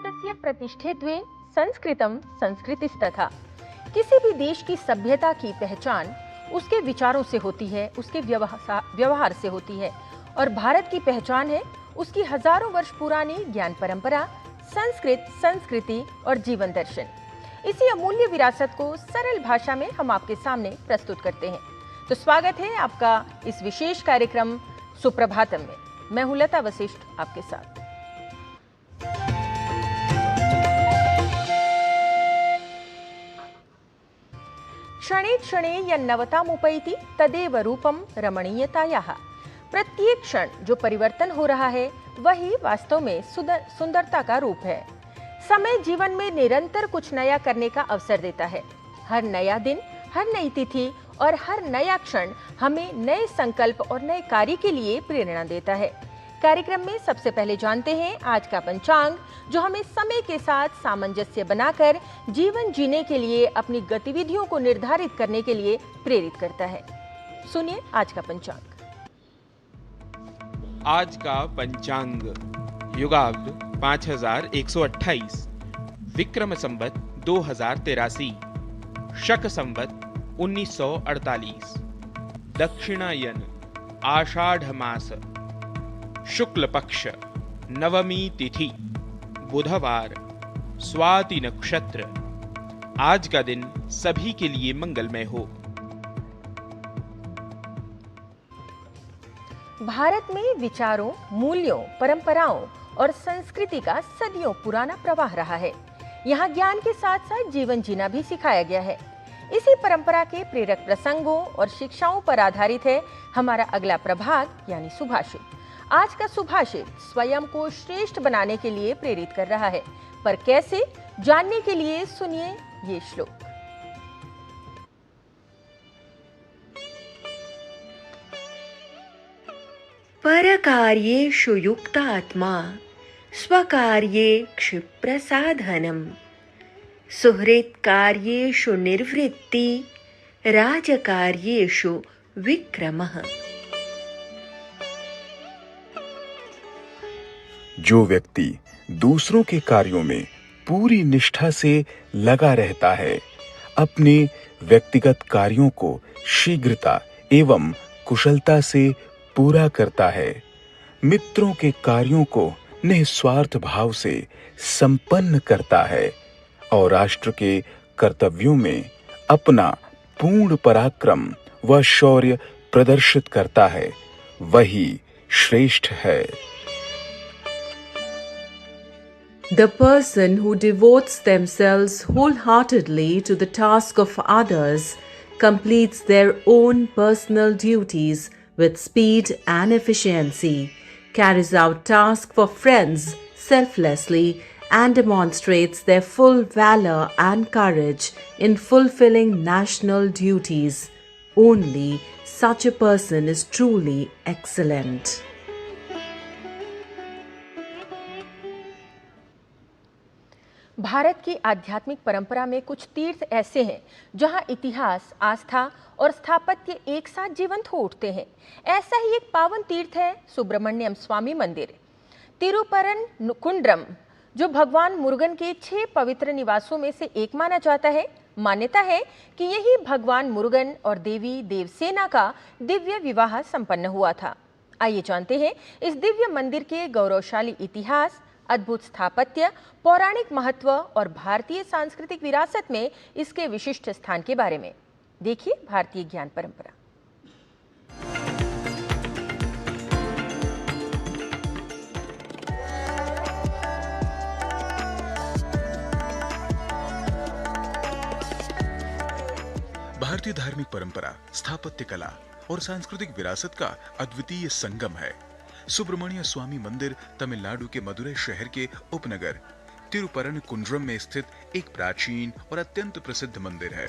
भारतस्य प्रतिष्ठित्वेन संस्कृतम संस्कृतिस्तथा। किसी भी देश की सभ्यता की पहचान उसके विचारों से होती है, उसके व्यवहार से होती है, और भारत की पहचान है उसकी हजारों वर्ष पुरानी ज्ञान परंपरा, संस्कृत, संस्कृति और जीवन दर्शन। इसी अमूल्य विरासत को सरल भाषा में हम आपके सामने प्रस्तुत करते हैं। तो स्वागत है आपका इस विशेष कार्यक्रम सुप्रभातम में। मैं हूं लता वशिष्ठ आपके साथ। क्षणे क्षणे यन्नवतामुपैति तदेव रूपम रमणीयतायाः। प्रत्येक क्षण जो परिवर्तन हो रहा है वही वास्तव में सुंदरता का रूप है। समय जीवन में निरंतर कुछ नया करने का अवसर देता है। हर नया दिन, हर नई तिथि और हर नया क्षण हमें नए संकल्प और नए कार्य के लिए प्रेरणा देता है। कार्यक्रम में सबसे पहले जानते हैं आज का पंचांग, जो हमें समय के साथ सामंजस्य बनाकर जीवन जीने के लिए अपनी गतिविधियों को निर्धारित करने के लिए प्रेरित करता है। सुनिए आज का पंचांग। आज का पंचांग युगाब्द 5128, विक्रम संवत 2083, शक संवत 1948, दक्षिणायन आषाढ़ मास, शुक्ल पक्ष, नवमी तिथि, बुधवार, स्वाति नक्षत्र। आज का दिन सभी के लिए मंगलमय हो। भारत में विचारों, मूल्यों, परंपराओं और संस्कृति का सदियों पुराना प्रवाह रहा है। यहाँ ज्ञान के साथ साथ जीवन जीना भी सिखाया गया है। इसी परंपरा के प्रेरक प्रसंगों और शिक्षाओं पर आधारित है हमारा अगला प्रभाग यानी सुभाषित। आज का सुभाषित स्वयं को श्रेष्ठ बनाने के लिए प्रेरित कर रहा है, पर कैसे, जानने के लिए सुनिए ये श्लोक। परकार्येषु युक्तात्मा स्वकार्ये क्षिप्रसाधनम् सुहृत्कार्येषु निर्वृत्ति राजकार्येषु विक्रमः। जो व्यक्ति दूसरों के कार्यों में पूरी निष्ठा से लगा रहता है, अपने व्यक्तिगत कार्यों को शीघ्रता एवं कुशलता से पूरा करता है, मित्रों के कार्यों को निस्वार्थ भाव से संपन्न करता है और राष्ट्र के कर्तव्यों में अपना पूर्ण पराक्रम व शौर्य प्रदर्शित करता है, वही श्रेष्ठ है। The person who devotes themselves wholeheartedly to the task of others completes their own personal duties with speed and efficiency, carries out tasks for friends selflessly, and demonstrates their full valor and courage in fulfilling national duties. Only such a person is truly excellent. Bharat की आध्यात्मिक परंपरा में कुछ तीर्थ ऐसे हैं जहां इतिहास, आस्था और स्थापत्य एक साथ जीवंत हो उठते हैं। ऐसा ही एक पावन तीर्थ है सुब्रमण्यम स्वामी मंदिर, तिरुपरनकुंड्रम, जो भगवान मुरुगन के 6 पवित्र निवासों में से एक माना जाता है। मान्यता है कि यही भगवान मुरुगन और देवी देवसेना का दिव्य विवाह संपन्न हुआ था। आइए जानते हैं इस दिव्य मंदिर के गौरवशाली इतिहास, अद्भुत स्थापत्य, पौराणिक महत्व और भारतीय सांस्कृतिक विरासत में इसके विशिष्ट स्थान के बारे में। देखिए भारतीय ज्ञान परंपरा। भारतीय धार्मिक परंपरा, स्थापत्य कला और सांस्कृतिक विरासत का अद्वितीय संगम है। सुब्रमण्य स्वामी मंदिर तमिलनाडु के मदुरै शहर के उपनगर तिरुपरनकुंड्रम में स्थित एक प्राचीन और अत्यंत प्रसिद्ध मंदिर है।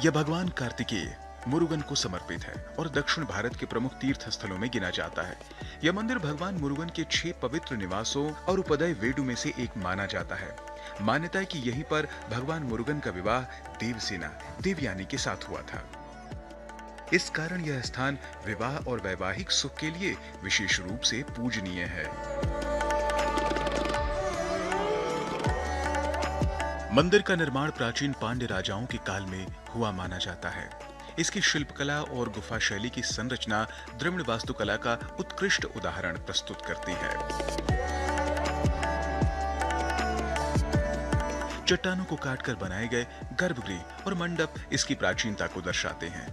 यह भगवान कार्तिकेय मुरुगन को समर्पित है और दक्षिण भारत के प्रमुख तीर्थ स्थलों में गिना जाता है। यह मंदिर भगवान मुरुगन के 6 पवित्र निवासों और उपदय वेडु में से एक माना जाता है। मान्यता है कि यहीं पर भगवान मुरुगन का विवाह देवसेना देवयानी के साथ हुआ था। इस कारण यह स्थान विवाह और वैवाहिक सुख के लिए विशेष रूप से पूजनीय है। मंदिर का निर्माण प्राचीन पांड्य राजाओं के काल में हुआ माना जाता है। इसकी शिल्पकला और गुफा शैली की संरचना द्रविड़ वास्तुकला का उत्कृष्ट उदाहरण प्रस्तुत करती है। चट्टानों को काटकर बनाए गए गर्भगृह और मंडप इसकी प्राचीनता को दर्शाते हैं।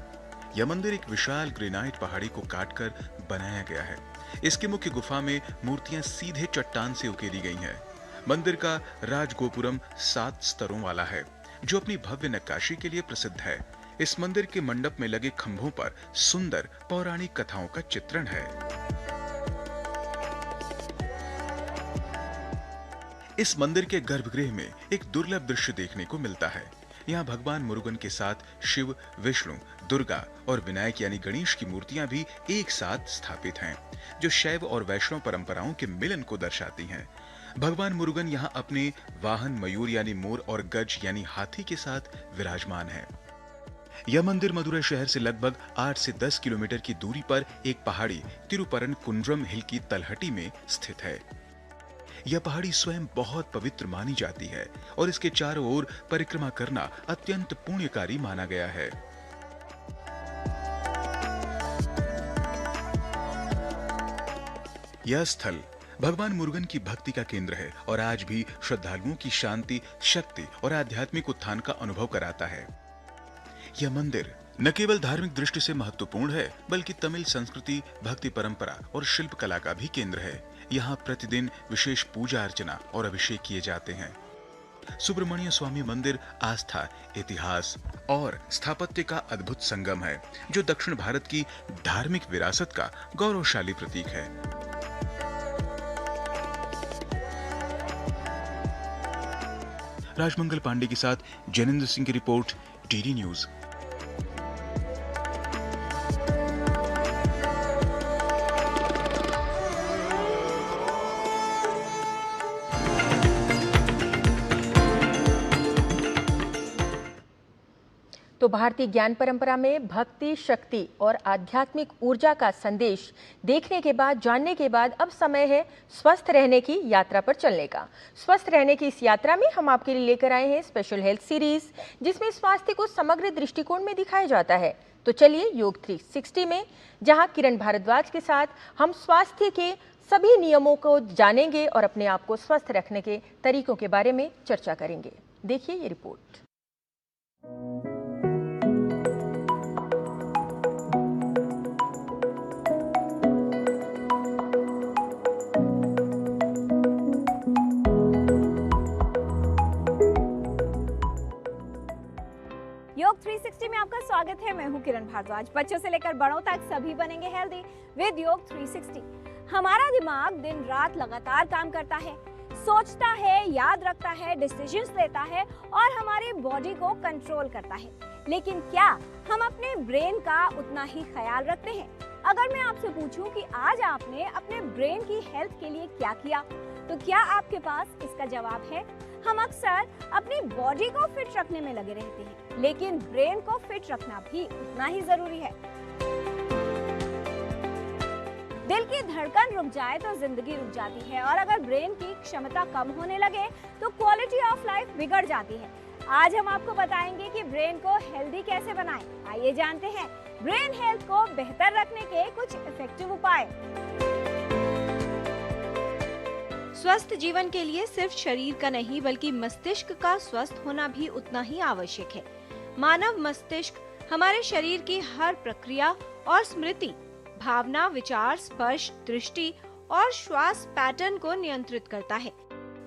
यह मंदिर एक विशाल ग्रेनाइट पहाड़ी को काटकर बनाया गया है। इसकी मुख्य गुफा में मूर्तियां सीधे चट्टान से उकेरी गई हैं। मंदिर का राजगोपुरम 7 स्तरों वाला है, जो अपनी भव्य नक्काशी के लिए प्रसिद्ध है। इस मंदिर के मंडप में लगे खंभों पर सुंदर पौराणिक कथाओं का चित्रण है। इस मंदिर के गर्भगृह में एक दुर्लभ दृश्य देखने को मिलता है। यहाँ भगवान मुरुगन के साथ शिव, विष्णु, दुर्गा और विनायक यानी गणेश की मूर्तियां भी एक साथ स्थापित हैं, जो शैव और वैष्णव परंपराओं के मिलन को दर्शाती हैं। भगवान मुरुगन यहाँ अपने वाहन मयूर यानी मोर और गज यानी हाथी के साथ विराजमान है। यह मंदिर मदुरै शहर से लगभग 8 से 10 किलोमीटर की दूरी पर एक पहाड़ी तिरुपरन कुंड्रम हिल की तलहटी में स्थित है। यह पहाड़ी स्वयं बहुत पवित्र मानी जाती है और इसके चारों ओर परिक्रमा करना अत्यंत पुण्यकारी माना गया है। यह स्थल भगवान मुरुगन की भक्ति का केंद्र है और आज भी श्रद्धालुओं की शांति, शक्ति और आध्यात्मिक उत्थान का अनुभव कराता है। यह मंदिर न केवल धार्मिक दृष्टि से महत्वपूर्ण है, बल्कि तमिल संस्कृति, भक्ति परंपरा और शिल्प कला का भी केंद्र है। यहाँ प्रतिदिन विशेष पूजा अर्चना और अभिषेक किए जाते हैं। सुब्रमण्य स्वामी मंदिर आस्था, इतिहास और स्थापत्य का अद्भुत संगम है, जो दक्षिण भारत की धार्मिक विरासत का गौरवशाली प्रतीक है। राजमंगल पांडे के साथ जैनेन्द्र सिंह की रिपोर्ट, डीडी न्यूज। तो भारतीय ज्ञान परंपरा में भक्ति, शक्ति और आध्यात्मिक ऊर्जा का संदेश देखने के बाद, जानने के बाद अब समय है स्वस्थ रहने की यात्रा पर चलने का। स्वस्थ रहने की इस यात्रा में हम आपके लिए लेकर आए हैं स्पेशल हेल्थ सीरीज, जिसमें स्वास्थ्य को समग्र दृष्टिकोण में दिखाया जाता है। तो चलिए योग 360 में, जहां किरण भारद्वाज के साथ हम स्वास्थ्य के सभी नियमों को जानेंगे और अपने आप को स्वस्थ रखने के तरीकों के बारे में चर्चा करेंगे। देखिए ये रिपोर्ट। योग 360 में आपका स्वागत है। मैं हूं किरण भारद्वाज। बच्चों से लेकर बड़ों तक सभी बनेंगे हेल्दी विद योग 360। हमारा दिमाग दिन रात लगातार काम करता है, सोचता है, याद रखता है, डिसीजंस लेता है और हमारी बॉडी को कंट्रोल करता है। लेकिन क्या हम अपने ब्रेन का उतना ही ख्याल रखते हैं? अगर मैं आपसे पूछूं कि आज आपने अपने ब्रेन की हेल्थ के लिए क्या किया, तो क्या आपके पास इसका जवाब है? हम अक्सर अपनी बॉडी को फिट रखने में लगे रहते हैं, लेकिन ब्रेन को फिट रखना भी उतना ही जरूरी है। दिल की धड़कन रुक जाए तो जिंदगी रुक जाती है, और अगर ब्रेन की क्षमता कम होने लगे तो क्वालिटी ऑफ लाइफ बिगड़ जाती है। आज हम आपको बताएंगे कि ब्रेन को हेल्दी कैसे बनाएं। आइए जानते हैं ब्रेन हेल्थ को बेहतर रखने के कुछ इफेक्टिव उपाय। स्वस्थ जीवन के लिए सिर्फ शरीर का नहीं, बल्कि मस्तिष्क का स्वस्थ होना भी उतना ही आवश्यक है। मानव मस्तिष्क हमारे शरीर की हर प्रक्रिया और स्मृति, भावना, विचार, स्पर्श, दृष्टि और श्वास पैटर्न को नियंत्रित करता है।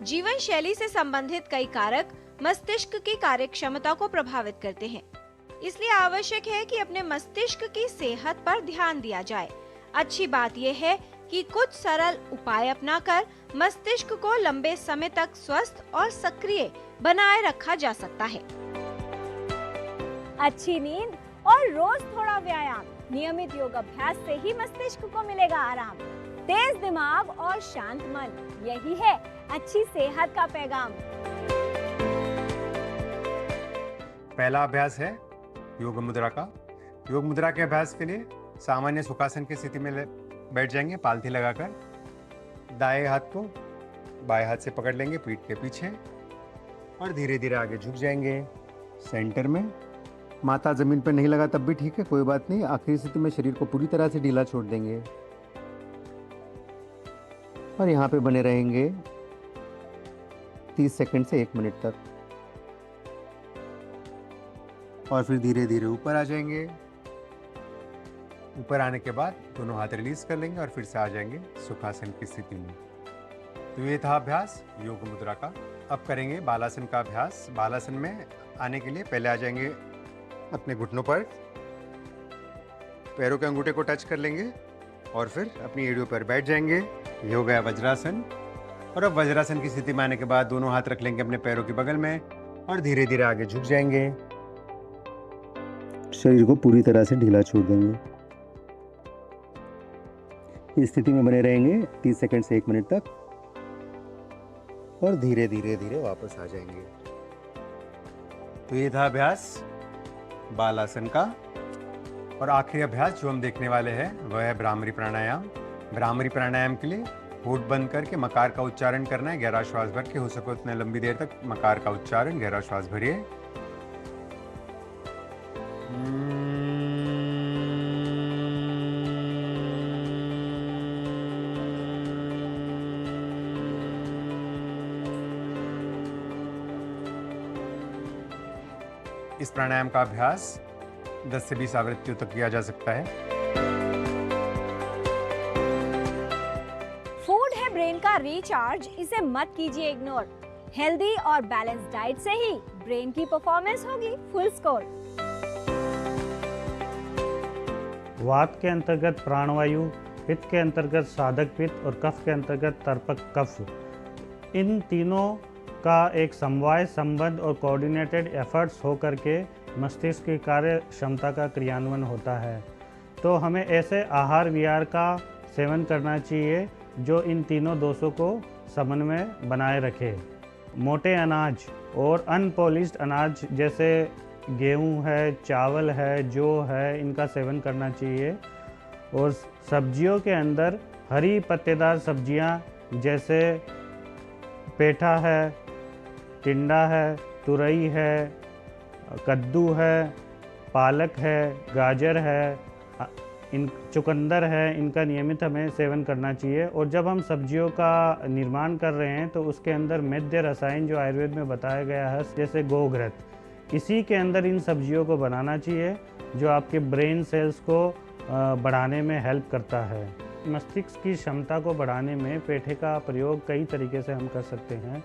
जीवन शैली से संबंधित कई कारक मस्तिष्क की कार्यक्षमता को प्रभावित करते हैं। इसलिए आवश्यक है कि अपने मस्तिष्क की सेहत पर ध्यान दिया जाए। अच्छी बात यह है कि कुछ सरल उपाय अपनाकर मस्तिष्क को लंबे समय तक स्वस्थ और सक्रिय बनाए रखा जा सकता है। अच्छी नींद और रोज थोड़ा व्यायाम, नियमित योग अभ्यास से ही मस्तिष्क को मिलेगा आराम। तेज दिमाग और शांत मन, यही है अच्छी सेहत का पैगाम। पहला अभ्यास है योग मुद्रा का। योग मुद्रा के अभ्यास के लिए सामान्य सुखासन की स्थिति में बैठ जाएंगे, पालथी लगाकर। दाएं हाथ को बाएं हाथ से पकड़ लेंगे पीठ के पीछे और धीरे धीरे आगे झुक जाएंगे सेंटर में। माथा जमीन पर नहीं लगा तब भी ठीक है, कोई बात नहीं। आखिरी स्थिति में शरीर को पूरी तरह से ढीला छोड़ देंगे और यहाँ पे बने रहेंगे 30 सेकंड से 1 मिनट तक। और फिर धीरे धीरे ऊपर आ जाएंगे। ऊपर आने के बाद दोनों हाथ रिलीज कर लेंगे और फिर से आ जाएंगे सुखासन की स्थिति में। तो ये था अभ्यास योग मुद्रा का। अब करेंगे बालासन का अभ्यास। बालासन में आने के लिए पहले आ जाएंगे अपने घुटनों पर, पैरों के अंगूठे को टच कर लेंगे और फिर अपनी एड़ियों पर बैठ जाएंगे। ये हो गया वज्रासन। और अब वज्रासन की स्थिति में आने के बाद दोनों हाथ रख लेंगे अपने पैरों के बगल में और धीरे धीरे आगे झुक जाएंगे। शरीर को पूरी तरह से ढीला छोड़ देंगे। इस स्थिति में बने रहेंगे 30 सेकंड से 1 मिनट तक और धीरे धीरे धीरे वापस आ जाएंगे। तो ये था अभ्यास बालासन का। और आखिरी अभ्यास जो हम देखने वाले हैं वह है भ्रामरी प्राणायाम। भ्रामरी प्राणायाम के लिए होठ बंद करके मकार का उच्चारण करना है। गहरा श्वास भर के, हो सके उतने लंबी देर तक मकार का उच्चारण, गहरा श्वास भरिए। इस प्राणायाम का अभ्यास 10 से 20 आवृत्तियों तक किया जा सकता है। फूड है ब्रेन का रिचार्ज, इसे मत कीजिए इग्नोर। हेल्दी और बैलेंस डाइट से ही ब्रेन की परफॉर्मेंस होगी फुल स्कोर। वात के अंतर्गत प्राणवायु, पित्त के अंतर्गत साधक पित्त और कफ के अंतर्गत तर्पक कफ। इन तीनों का एक समवाय संबंध और कोऑर्डिनेटेड एफर्ट्स हो करके मस्तिष्क की कार्य क्षमता का क्रियान्वयन होता है। तो हमें ऐसे आहार विहार का सेवन करना चाहिए जो इन तीनों दोषों को समन्वय बनाए रखे। मोटे अनाज और अनपॉलिश्ड अनाज जैसे गेहूं है, चावल है, जौ है, इनका सेवन करना चाहिए। और सब्जियों के अंदर हरी पत्तेदार सब्जियां जैसे पेठा है, टिंडा है, तुरई है, कद्दू है, पालक है, गाजर है, इन चुकंदर है, इनका नियमित हमें सेवन करना चाहिए। और जब हम सब्जियों का निर्माण कर रहे हैं तो उसके अंदर मेद्य रसायन जो आयुर्वेद में बताया गया है जैसे गोघृत, इसी के अंदर इन सब्जियों को बनाना चाहिए जो आपके ब्रेन सेल्स को बढ़ाने में हेल्प करता है। मस्तिष्क की क्षमता को बढ़ाने में पेठे का प्रयोग कई तरीके से हम कर सकते हैं।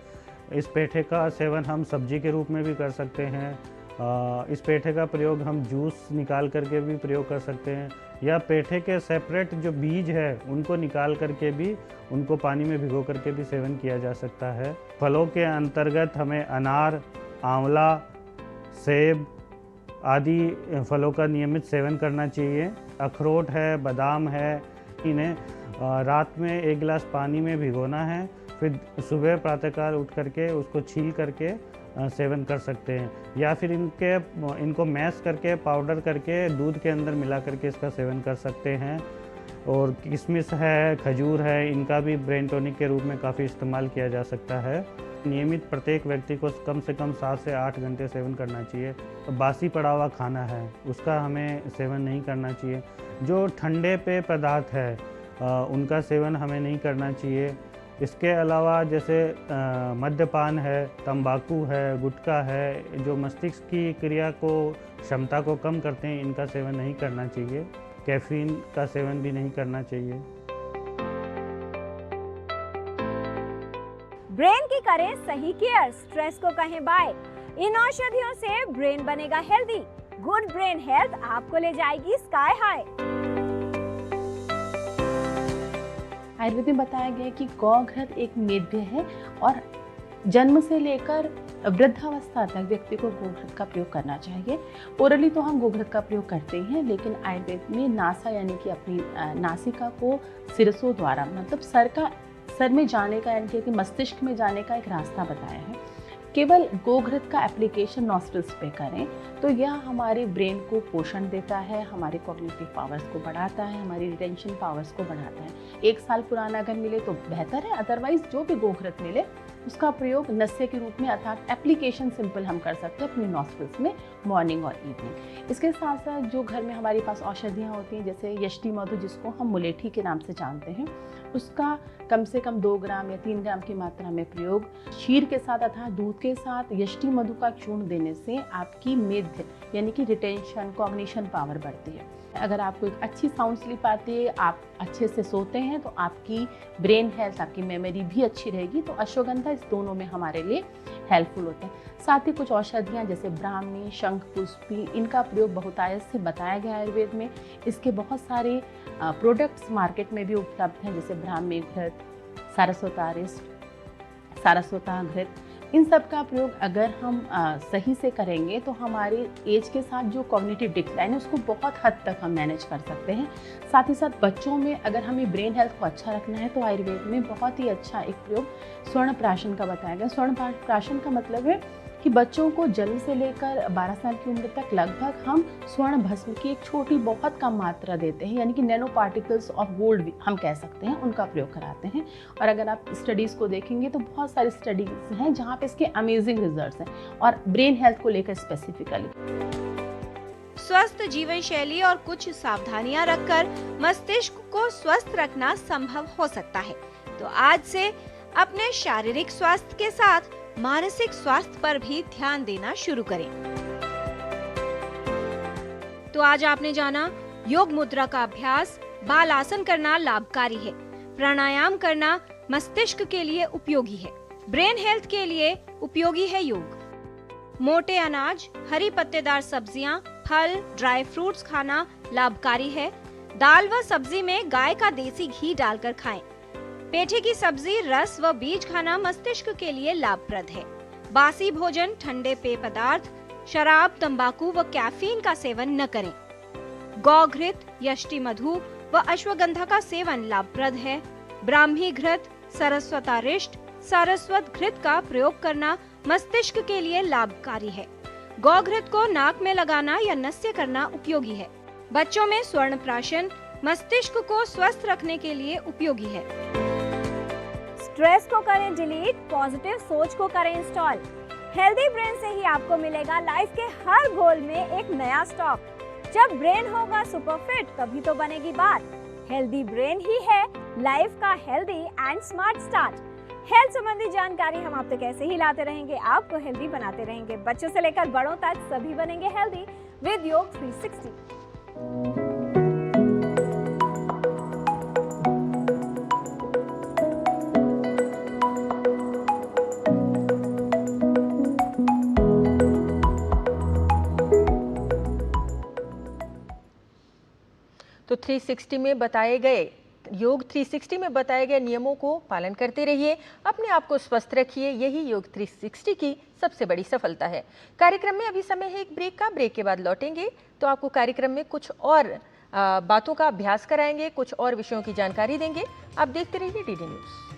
इस पेठे का सेवन हम सब्जी के रूप में भी कर सकते हैं। इस पेठे का प्रयोग हम जूस निकाल करके भी प्रयोग कर सकते हैं, या पेठे के सेपरेट जो बीज है उनको निकाल करके भी उनको पानी में भिगो करके भी सेवन किया जा सकता है। फलों के अंतर्गत हमें अनार, आंवला, सेब आदि फलों का नियमित सेवन करना चाहिए। अखरोट है, बादाम है, इन्हें रात में 1 गिलास पानी में भिगोना है, फिर सुबह प्रातःकाल उठ करके उसको छील करके सेवन कर सकते हैं। या फिर इनको मैश करके पाउडर करके दूध के अंदर मिला करके इसका सेवन कर सकते हैं। और किशमिश है, खजूर है, इनका भी ब्रेन टॉनिक के रूप में काफ़ी इस्तेमाल किया जा सकता है। नियमित प्रत्येक व्यक्ति को कम से कम 7 से 8 घंटे सेवन करना चाहिए। बासी पड़ा हुआ खाना है उसका हमें सेवन नहीं करना चाहिए। जो ठंडे पेय पदार्थ है उनका सेवन हमें नहीं करना चाहिए। इसके अलावा जैसे मद्यपान है, तंबाकू है, गुटखा है, जो मस्तिष्क की क्रिया को क्षमता को कम करते हैं, इनका सेवन नहीं करना चाहिए। कैफीन का सेवन भी नहीं करना चाहिए। ब्रेन की करें सही केयर, स्ट्रेस को कहें बाय। इन औषधियों से ब्रेन बनेगा हेल्दी। गुड ब्रेन हेल्थ आपको ले जाएगी स्काई हाई। आयुर्वेद में बताया गया है कि गौघृत एक मेद्य है और जन्म से लेकर वृद्धावस्था तक व्यक्ति को गोघृत का प्रयोग करना चाहिए। ओरली तो हम गोघृत का प्रयोग करते हैं, लेकिन आयुर्वेद में नासा यानी कि अपनी नासिका को सिरसों द्वारा मतलब सर में जाने का यानी कि मस्तिष्क में जाने का एक रास्ता बताया है। केवल गोघृत का एप्लीकेशन नॉस्ट्रल्स पे करें तो यह हमारे ब्रेन को पोषण देता है, हमारे कॉग्निटिव पावर्स को बढ़ाता है, हमारी रिटेंशन पावर्स को बढ़ाता है। 1 साल पुराना अगर मिले तो बेहतर है, अदरवाइज जो भी गोघृत मिले उसका प्रयोग नस्ये के रूप में अर्थात एप्लीकेशन सिंपल हम कर सकते हैं अपनी नॉस्ट्रल्स में मॉर्निंग और इवनिंग। इसके साथ साथ जो घर में हमारे पास औषधियाँ होती हैं जैसे यष्टि मधु जिसको हम मुलेठी के नाम से जानते हैं, उसका कम से कम 2 ग्राम या 3 ग्राम की मात्रा में प्रयोग क्षीर के साथ अर्थात दूध के साथ यष्टि मधु का चूर्ण देने से आपकी मेध यानी कि रिटेंशन कॉग्निशन पावर बढ़ती है। अगर आपको एक अच्छी साउंड स्लीप आती है, आप अच्छे से सोते हैं तो आपकी ब्रेन हेल्थ, आपकी मेमोरी भी अच्छी रहेगी। तो अश्वगंधा इस दोनों में हमारे लिए हेल्पफुल होते हैं। साथ ही कुछ औषधियाँ जैसे ब्राह्मी, शंख पुष्पी, इनका प्रयोग बहुतायत से बताया गया है आयुर्वेद में। इसके बहुत सारे प्रोडक्ट्स मार्केट में भी उपलब्ध हैं जैसे ब्राह्मी घृत, सारस्वता घृत। इन सब का प्रयोग अगर हम सही से करेंगे तो हमारे एज के साथ जो कॉग्निटिव डिक्लाइन है उसको बहुत हद तक हम मैनेज कर सकते हैं। साथ ही साथ बच्चों में अगर हमें ब्रेन हेल्थ को अच्छा रखना है तो आयुर्वेद में बहुत ही अच्छा एक प्रयोग स्वर्ण प्राशन का बताया गया। स्वर्ण प्राशन का मतलब है कि बच्चों को जन्म से लेकर 12 साल की उम्र तक लगभग हम स्वर्ण भस्म की एक छोटी बहुत कम मात्रा देते हैं, यानी कि नैनो पार्टिकल्स ऑफ गोल्ड हम कह सकते हैं, उनका प्रयोग कराते हैं। और अगर आप स्टडीज़ को देखेंगे तो बहुत सारी स्टडीज़ हैं जहाँ पे इसके अमेजिंग रिजल्ट्स हैं और ब्रेन हेल्थ को लेकर स्पेसिफिकली। स्वस्थ जीवन शैली और कुछ सावधानियां रखकर मस्तिष्क को स्वस्थ रखना संभव हो सकता है। तो आज से अपने शारीरिक स्वास्थ्य के साथ मानसिक स्वास्थ्य पर भी ध्यान देना शुरू करें। तो आज आपने जाना योग मुद्रा का अभ्यास, बाल आसन करना लाभकारी है, प्राणायाम करना मस्तिष्क के लिए उपयोगी है, ब्रेन हेल्थ के लिए उपयोगी है योग, मोटे अनाज, हरी पत्तेदार सब्जियां, फल, ड्राई फ्रूट्स खाना लाभकारी है, दाल व सब्जी में गाय का देसी घी डालकर खाएं, पेठे की सब्जी, रस व बीज खाना मस्तिष्क के लिए लाभप्रद है, बासी भोजन, ठंडे पेय पदार्थ, शराब, तंबाकू व कैफीन का सेवन न करें, गौघृत, यष्टि मधु व अश्वगंधा का सेवन लाभप्रद है, ब्राह्मी घृत, सरस्वतारिष्ट, सारस्वत घृत का प्रयोग करना मस्तिष्क के लिए लाभकारी है, गौघृत को नाक में लगाना या नस्य करना उपयोगी है, बच्चों में स्वर्ण प्राशन मस्तिष्क को स्वस्थ रखने के लिए उपयोगी है। स्ट्रेस को करें डिलीट, पॉजिटिव सोच को करें इंस्टॉल। हेल्दी ब्रेन से ही आपको मिलेगा लाइफ के हर गोल में एक नया स्टॉक। जब ब्रेन होगा सुपर फिट तभी तो बनेगी बात। हेल्दी ब्रेन ही है लाइफ का healthy and smart start. Health संबंधी जानकारी हम आप तक ऐसे ही लाते रहेंगे, आपको हेल्दी बनाते रहेंगे। बच्चों से लेकर बड़ों तक सभी बनेंगे हेल्दी विद योग 360। तो 360 में बताए गए योग 360 में बताए गए नियमों को पालन करते रहिए, अपने आप को स्वस्थ रखिए। यही योग 360 की सबसे बड़ी सफलता है। कार्यक्रम में अभी समय है एक ब्रेक का। ब्रेक के बाद लौटेंगे तो आपको कार्यक्रम में कुछ और बातों का अभ्यास कराएंगे, कुछ और विषयों की जानकारी देंगे। आप देखते रहिए डीडी न्यूज़।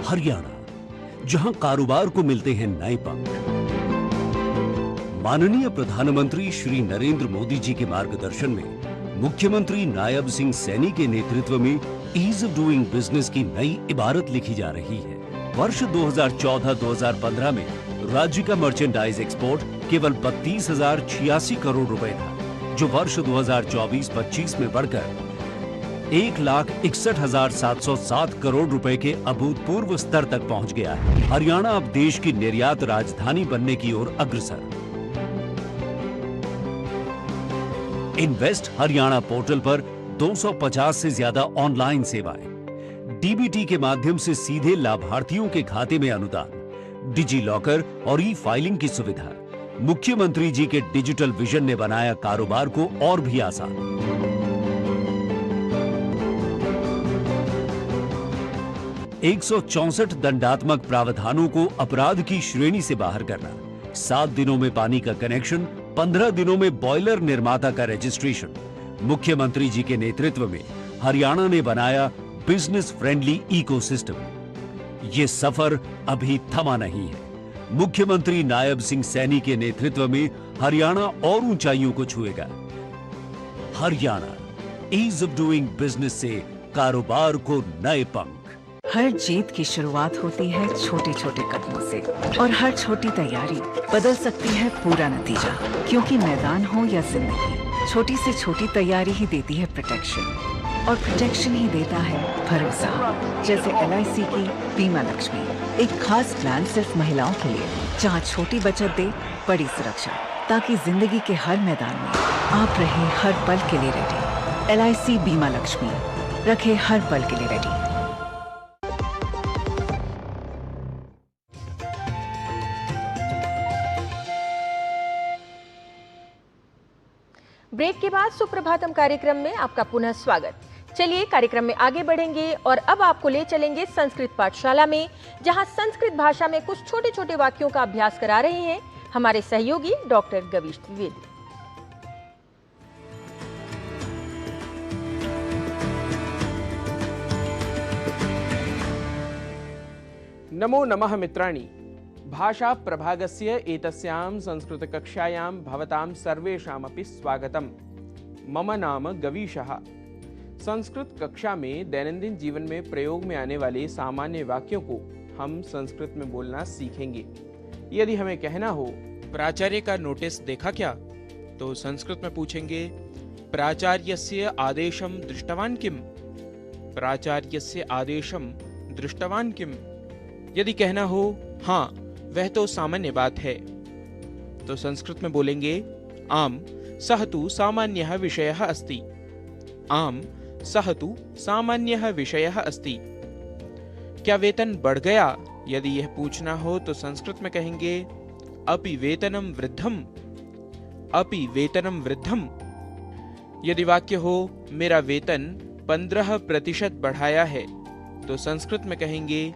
हरियाणा, जहां कारोबार को मिलते हैं नए पंख। माननीय प्रधानमंत्री श्री नरेंद्र मोदी जी के मार्गदर्शन में मुख्यमंत्री नायब सिंह सैनी के नेतृत्व में ईज ऑफ डूइंग बिजनेस की नई इबारत लिखी जा रही है। वर्ष 2014-2015 में राज्य का मर्चेंडाइज एक्सपोर्ट केवल 32,086 करोड़ रुपए था, जो वर्ष 2024-25 में बढ़कर 1,61,707 करोड़ रुपए के अभूतपूर्व स्तर तक पहुंच गया है। हरियाणा अब देश की निर्यात राजधानी बनने की ओर अग्रसर। इन्वेस्ट हरियाणा पोर्टल पर 250 से ज्यादा ऑनलाइन सेवाएं, डीबीटी के माध्यम से सीधे लाभार्थियों के खाते में अनुदान, डिजी लॉकर और ई फाइलिंग की सुविधा। मुख्यमंत्री जी के डिजिटल विजन ने बनाया कारोबार को और भी आसान। 164 दंडात्मक प्रावधानों को अपराध की श्रेणी से बाहर करना, 7 दिनों में पानी का कनेक्शन 15 दिनों में बॉयलर निर्माता का रजिस्ट्रेशन। मुख्यमंत्री जी के नेतृत्व में हरियाणा ने बनाया बिजनेस फ्रेंडली इकोसिस्टम। ये सफर अभी थमा नहीं है। मुख्यमंत्री नायब सिंह सैनी के नेतृत्व में हरियाणा और ऊंचाइयों को छुएगा। Haryana, ease of doing business से कारोबार को नए पंख। हर जीत की शुरुआत होती है छोटे छोटे कदमों से, और हर छोटी तैयारी बदल सकती है पूरा नतीजा। क्योंकि मैदान हो या जिंदगी, छोटी से छोटी तैयारी ही देती है प्रोटेक्शन, और प्रोटेक्शन ही देता है भरोसा। जैसे LIC की बीमा लक्ष्मी, एक खास प्लान सिर्फ महिलाओं के लिए, जहां छोटी बचत दे बड़ी सुरक्षा, ताकि जिंदगी के हर मैदान में आप रहे हर पल के लिए रेडी। LIC बीमा लक्ष्मी, रखे हर पल के लिए रेडी। ब्रेक के बाद सुप्रभातम कार्यक्रम में आपका पुनः स्वागत। चलिए कार्यक्रम में आगे बढ़ेंगे और अब आपको ले चलेंगे संस्कृत पाठशाला में, जहां संस्कृत भाषा में कुछ छोटे छोटे वाक्यों का अभ्यास करा रहे हैं हमारे सहयोगी डॉक्टर गवीश द्विवेदी। नमो नमः मित्राणि। भाषा प्रभागस्य एतस्यां संस्कृतकक्षायां भवतां सर्वेषामपि स्वागतम्। मम नाम गवीशः। संस्कृत कक्षा में दैनंदिन जीवन में प्रयोग में आने वाले सामान्य वाक्यों को हम संस्कृत में बोलना सीखेंगे। यदि हमें कहना हो प्राचार्य का नोटिस देखा क्या, तो संस्कृत में पूछेंगे प्राचार्यस्य आदेशं दृष्टवान् किम्? प्राचार्यस्य आदेशं दृष्टवान् किम्? यदि कहना हो हाँ वह तो सामान्य बात है, तो संस्कृत में बोलेंगे आम सह तु सामान्यः विषयः अस्ति। आम सह तु सामान्यः विषयः अस्ति। क्या वेतन बढ़ गया? यदि यह पूछना हो तो संस्कृत में कहेंगे अपि वेतनम वृद्धम। अपि वेतनम वृद्धम। यदि वाक्य हो मेरा वेतन 15% बढ़ाया है, तो संस्कृत में कहेंगे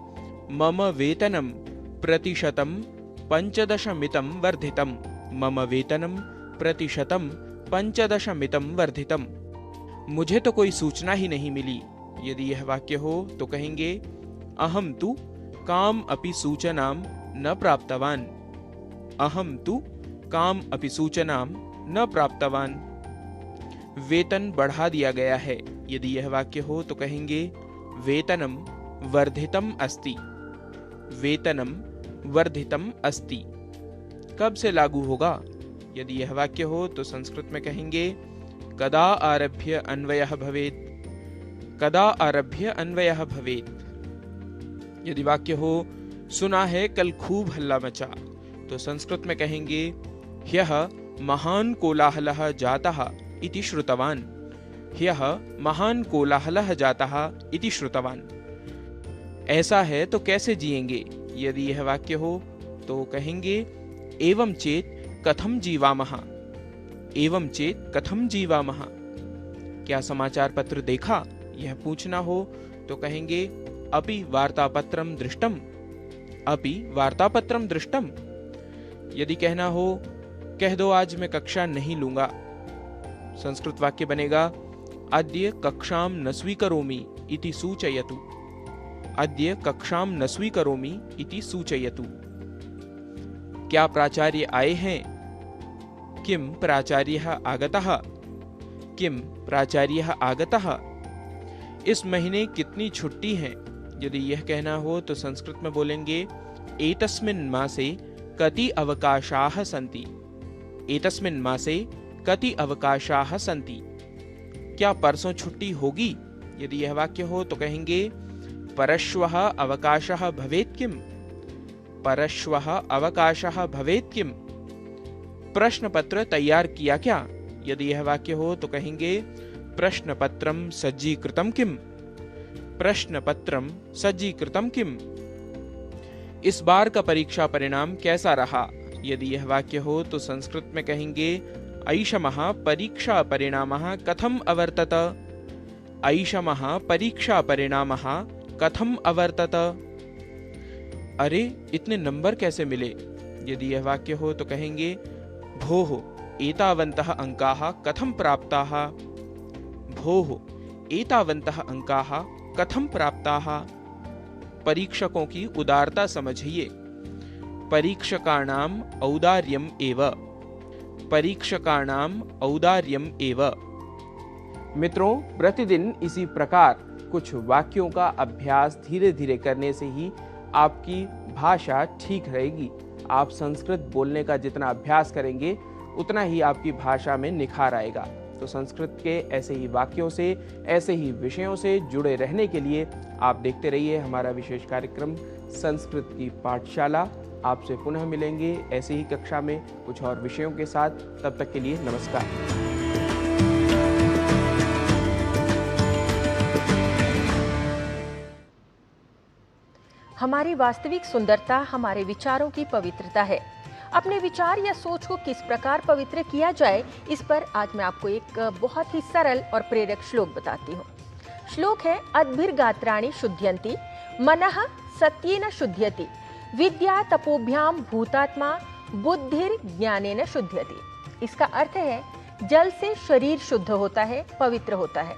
मम वेतनम प्रतिशतम 15% वर्धितम। मम वेतनम प्रतिशतम 15% वर्धितम। मुझे तो कोई सूचना ही नहीं मिली। यदि यह वाक्य हो तो कहेंगे अहम तु काम अपि सूचनां न प्राप्तवान। अहम तु काम अपि सूचनां न प्राप्तवान। वेतन बढ़ा दिया गया है। यदि यह वाक्य हो तो कहेंगे वेतनम वर्धितम अस्ति। वेतनम वर्धितम अस्ति। कब से लागू होगा? यदि यह वाक्य हो तो संस्कृत में कहेंगे कदा आरभ्य अन्वयः भवेत्। कदा आरभ्य अन्वयः भवेत्। यदि वाक्य हो सुना है कल खूब हल्ला मचा, तो संस्कृत में कहेंगे ह्यः महान् कोलाहलः जातः इति श्रुतवान्। ह्यः महान् कोलाहलः जातः इति श्रुतवान्। ऐसा है तो कैसे जिएंगे? यदि यह वाक्य हो तो कहेंगे एवं चेत कथम जीवामः। एवं चेत कथम जीवामः। क्या समाचार पत्र देखा? यह पूछना हो तो कहेंगे अपि वार्तापत्रम दृष्टम। अपि वार्तापत्रम दृष्टम। यदि कहना हो कह दो आज मैं कक्षा नहीं लूंगा, संस्कृत वाक्य बनेगा अद्य कक्षां न स्वीकरोमि इति सूचयतु। अद्य कक्षां न स्वीकरोमि इति सूचयतु। क्या प्राचार्य आए हैं? किम प्राचार्यः आगतः। किम प्राचार्यः आगतः। इस महीने कितनी छुट्टी हैं? यदि यह कहना हो तो संस्कृत में बोलेंगे एतस्मिन् मासे कति अवकाशाः सन्ति। एतस्मिन् मासे कति अवकाशाः सन्ति। क्या परसों छुट्टी होगी? यदि यह वाक्य हो तो कहेंगे परश्वः अवकाशः भवेत् किम्। परश्वः अवकाशः भवेत् किम्। प्रश्न पत्र तैयार किया क्या? यदि यह वाक्य हो तो कहेंगे प्रश्न पत्रम सज्जीकृतं किम्। प्रश्न पत्रम सज्जीकृतं किम्। इस बार का परीक्षा परिणाम कैसा रहा? यदि यह वाक्य हो तो संस्कृत में कहेंगे ऐषमः परीक्षा परिणामः कथम अवर्तत। ऐषमः परीक्षा परिणामः कथम अवर्तत। अरे इतने नंबर कैसे मिले? यदि यह वाक्य हो तो कहेंगे भोः एतावन्तः अंकाः कथं प्राप्ताः? भोः, एतावन्तः अंकाः कथं प्राप्ताः? परीक्षकों की उदारता समझिए। परीक्षकाणाम औदार्यम एव। परीक्षकाणाम औदार्यम एव। मित्रों, प्रतिदिन इसी प्रकार कुछ वाक्यों का अभ्यास धीरे धीरे करने से ही आपकी भाषा ठीक रहेगी। आप संस्कृत बोलने का जितना अभ्यास करेंगे उतना ही आपकी भाषा में निखार आएगा। तो संस्कृत के ऐसे ही वाक्यों से, ऐसे ही विषयों से जुड़े रहने के लिए आप देखते रहिए हमारा विशेष कार्यक्रम संस्कृत की पाठशाला। आपसे पुनः मिलेंगे ऐसे ही कक्षा में कुछ और विषयों के साथ। तब तक के लिए नमस्कार। हमारी वास्तविक सुंदरता हमारे विचारों की पवित्रता है। अपने विचार या सोच को किस प्रकार पवित्र किया जाए, इस पर आज मैं आपको एक बहुत ही सरल और प्रेरक श्लोक बताती हूँ। श्लोक है, अद्भिर्गात्राणि शुद्ध्यन्ति मनः सत्येन शुद्ध्यति विद्या तपोभ्याम भूतात्मा बुद्धिर ज्ञानेन शुद्ध्यति। इसका अर्थ है, जल से शरीर शुद्ध होता है, पवित्र होता है।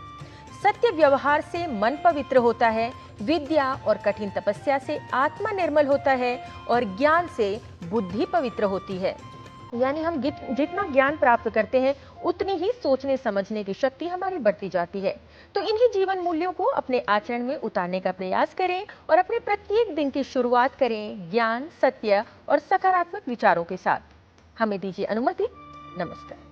सत्य व्यवहार से मन पवित्र होता है। विद्या और कठिन तपस्या से आत्मा निर्मल होता है और ज्ञान से बुद्धि पवित्र होती है। यानी हम जितना ज्ञान प्राप्त करते हैं उतनी ही सोचने समझने की शक्ति हमारी बढ़ती जाती है। तो इन्हीं जीवन मूल्यों को अपने आचरण में उतारने का प्रयास करें और अपने प्रत्येक दिन की शुरुआत करें ज्ञान, सत्य और सकारात्मक विचारों के साथ। हमें दीजिए अनुमति। नमस्कार।